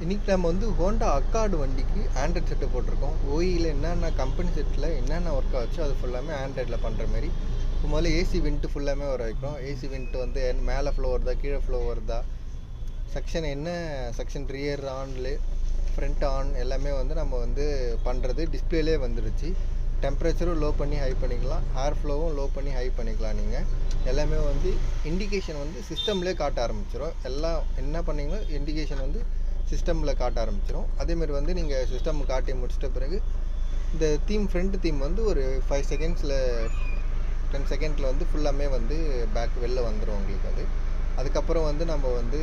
இன்றைக்கி நம்ம வந்து ஹோண்டா அக்கார்டு வண்டிக்கு ஆண்ட்ராய்ட் செட்டு போட்டிருக்கோம். ஓஇயில் என்னென்ன கம்பெனி செட்டில் என்னென்ன ஒர்க் ஆச்சோ அது ஃபுல்லாமே ஆண்ட்ராய்டில் பண்ணுற மாதிரி. இப்போ முதல்ல ஏசி விண்ட்டு ஃபுல்லாமே வர வைக்கிறோம். ஏசி விண்ட்டு வந்து மேலே ஃப்ளோ வருதா கீழே ஃப்ளோ வருதா, செக்ஷன் என்ன செக்ஷன் ரியர் ஆன்ல ஃப்ரண்ட் ஆன் எல்லாமே வந்து நம்ம வந்து பண்ணுறது டிஸ்பிளேலே வந்துடுச்சு. டெம்பரேச்சரும் லோ பண்ணி ஹை பண்ணிக்கலாம், ஹேர் ஃப்ளோவும் லோ பண்ணி ஹை பண்ணிக்கலாம். நீங்கள் எல்லாமே வந்து இண்டிகேஷன் வந்து சிஸ்டம்லேயே காட்ட ஆரம்பிச்சிடும். எல்லாம் என்ன பண்ணிங்களோ இண்டிகேஷன் வந்து சிஸ்டமில் காட்ட ஆரம்பிச்சிடும். அதேமாதிரி வந்து நீங்கள் சிஸ்டம் காட்டி முடிச்சிட்ட பிறகு இந்த ஃப்ரண்ட் தீம் வந்து ஒரு 5 செகண்ட்ஸில் 10 செகண்டில் வந்து ஃபுல்லாமே வந்து பேக் வெளில வந்துடும் உங்களுக்கு. அதுக்கப்புறம் வந்து நம்ம வந்து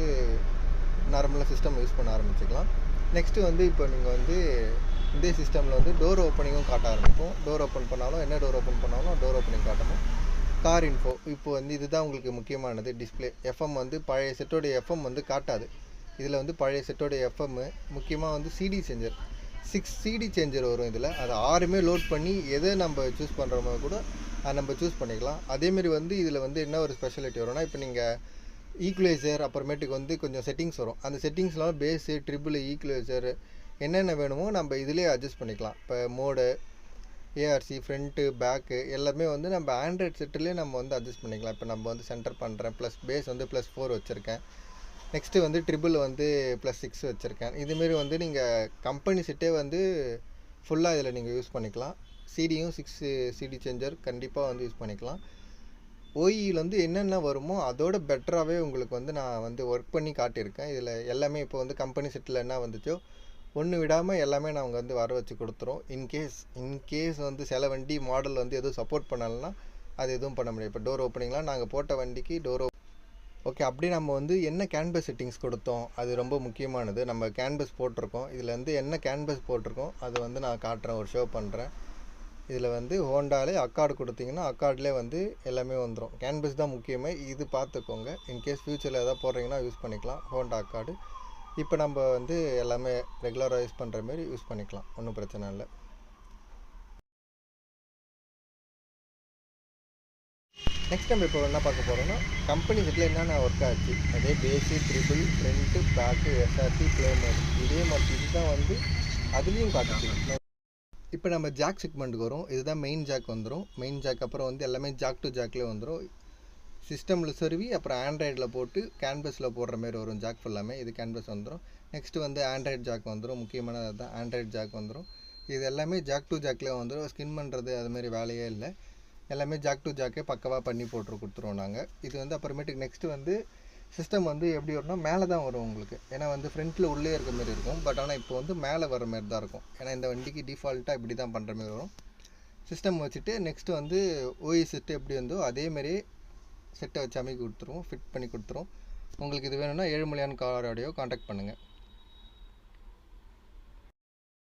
நார்மலாக சிஸ்டம் யூஸ் பண்ண ஆரம்பிச்சிக்கலாம். நெக்ஸ்ட்டு வந்து இப்போ நீங்கள் வந்து இதே சிஸ்டமில் வந்து டோர் ஓப்பனிங்கும் காட்ட ஆரம்பிக்கும். டோர் ஓப்பன் பண்ணாலும் என்ன டோர் ஓப்பன் பண்ணாலும் டோர் ஓப்பனிங் காட்டணும். கார் இன்ஃபோ இப்போ வந்து இதுதான் உங்களுக்கு முக்கியமானது. டிஸ்பிளே எஃப்எம் வந்து பழைய செட்டோடைய எஃப்எம் வந்து காட்டாது. இதில் வந்து பழைய செட்டோடைய எஃப்எம்மு முக்கியமாக வந்து சிடி சேஞ்சர் 6 சிடி சேஞ்சர் வரும் இதில். அதை 6மே லோட் பண்ணி எதை நம்ம சூஸ் பண்ணுறோமோ கூட அதை நம்ம சூஸ் பண்ணிக்கலாம். அதேமாரி வந்து இதில் வந்து என்ன ஒரு ஸ்பெஷாலிட்டி வரும்னா, இப்போ நீங்கள் ஈக்குவலைசர் அப்புறமேட்டுக்கு வந்து கொஞ்சம் செட்டிங்ஸ் வரும். அந்த செட்டிங்ஸ்லாம் பேஸு ட்ரிபிள் ஈக்குவலைசர் என்னென்ன வேணுமோ நம்ம இதிலே அட்ஜஸ்ட் பண்ணிக்கலாம். இப்போ மோடு ஏஆர்சி ஃப்ரண்ட்டு பேக்கு எல்லாமே வந்து நம்ம ஆண்ட்ராய்ட் செட்டிலே நம்ம வந்து அட்ஜஸ்ட் பண்ணிக்கலாம். இப்போ நம்ம வந்து சென்டர் பண்ணுறேன், ப்ளஸ் பேஸ் வந்து +4 வச்சுருக்கேன். நெக்ஸ்ட்டு வந்து ட்ரிபிள் வந்து +6 வச்சுருக்கேன். இதுமாரி வந்து நீங்கள் கம்பெனி செட்டே வந்து ஃபுல்லாக இதில் நீங்கள் யூஸ் பண்ணிக்கலாம். சிடியும் 6 சிடி சேஞ்சர் கண்டிப்பாக வந்து யூஸ் பண்ணிக்கலாம். ஓஇயில் வந்து என்னென்ன வருமோ அதோட பெட்டராகவே உங்களுக்கு வந்து நான் வந்து ஒர்க் பண்ணி காட்டியிருக்கேன். இதில் எல்லாமே இப்போ வந்து கம்பெனி செட்டில் என்ன வந்துச்சோ ஒன்று விடாமல் எல்லாமே நாங்கள் வந்து வர வச்சு கொடுத்துறோம். இன்கேஸ் வந்து சில வண்டி மாடல் வந்து எதுவும் சப்போர்ட் பண்ணலைன்னா அது எதுவும் பண்ண முடியாது. இப்போ டோர் ஓப்பனிங்லாம் நாங்கள் போட்ட வண்டிக்கு ஓகே. அப்படி நம்ம வந்து என்ன கேன்வஸ் செட்டிங்ஸ் கொடுத்தோம் அது ரொம்ப முக்கியமானது. நம்ம கேன்வஸ் போட்டிருக்கோம். இதில் வந்து என்ன கேன்வஸ் போட்டிருக்கோம் அது வந்து நான் காட்டுறேன், ஒரு ஷோ பண்ணுறேன். இதில் வந்து ஹோண்டாலே அக்கார்டு கொடுத்தீங்கன்னா அக்கார்ட்லேயே வந்து எல்லாமே வந்துடும். கேன்வஸ் தான் முக்கியமே, இது பார்த்துக்கோங்க. இன்கேஸ் ஃப்யூச்சரில் எதாவது போடுறீங்கன்னா யூஸ் பண்ணிக்கலாம் ஹோண்டா அக்கார்டு. இப்போ நம்ம வந்து எல்லாமே ரெகுலராக யூஸ் பண்ணுற மாரி யூஸ் பண்ணிக்கலாம், ஒன்றும் பிரச்சனை இல்லை. நெக்ஸ்ட் நம்ம இப்போ என்ன பார்க்க போகிறோம்னா, கம்பெனி செட்டில் என்னென்ன ஒர்க் ஆச்சு அதே base triple front back SRT play mode இதே மாதிரி இதுதான் வந்து அதுலேயும் காட்டுச்சு. இப்போ நம்ம ஜாக் செக்மெண்ட்டுக்கு வரும். இதுதான் மெயின் ஜாக் வந்துடும். மெயின் ஜாக் அப்புறம் வந்து எல்லாமே ஜாக் டு ஜாக்லேயே வந்துடும். சிஸ்டமில் சொருவி அப்புறம் ஆண்ட்ராய்டில் போட்டு கேன்வஸில் போடுற மாதிரி வரும் ஜாக் ஃபுல்லாமே. இது கேன்வஸ் வந்துடும். நெக்ஸ்ட்டு வந்து ஆண்ட்ராய்டு ஜாக் வந்துடும். முக்கியமானது அதுதான், ஆண்ட்ராய்டு ஜாக் வந்துடும். இது எல்லாமே ஜாக் டு ஜாக்லேயே வந்துடும். ஸ்கின் பண்ணுறது அதுமாரி வேலையே இல்லை. எல்லாமே ஜாக் டு ஜாக்கே பக்கவாக பண்ணி கொடுத்துருவோம் நாங்கள். இது வந்து அப்புறமேட்டுக்கு நெக்ஸ்ட்டு வந்து சிஸ்டம் வந்து எப்படி வரும்னா மேலே தான் வரும் உங்களுக்கு. ஏன்னா வந்து ஃப்ரண்ட்டில் உள்ளே இருக்க மாதிரி இருக்கும். பட் ஆனால் இப்போ வந்து மேலே வர மாதிரி தான் இருக்கும். ஏன்னா இந்த வண்டிக்கு டிஃபால்ட்டாக இப்படி தான் பண்ணுற மாதிரி வரும். சிஸ்டம் வச்சுட்டு நெக்ஸ்ட்டு வந்து ஓஇ செட்டு எப்படி வந்தோ அதேமாரி செட்டை வச்சு அமைக்க கொடுத்துருவோம், ஃபிட் பண்ணி கொடுத்துருவோம். உங்களுக்கு இது வேணும்னா ஏழுமலையான் கார் ஆடியோ காண்டாக்ட் பண்ணுங்கள்.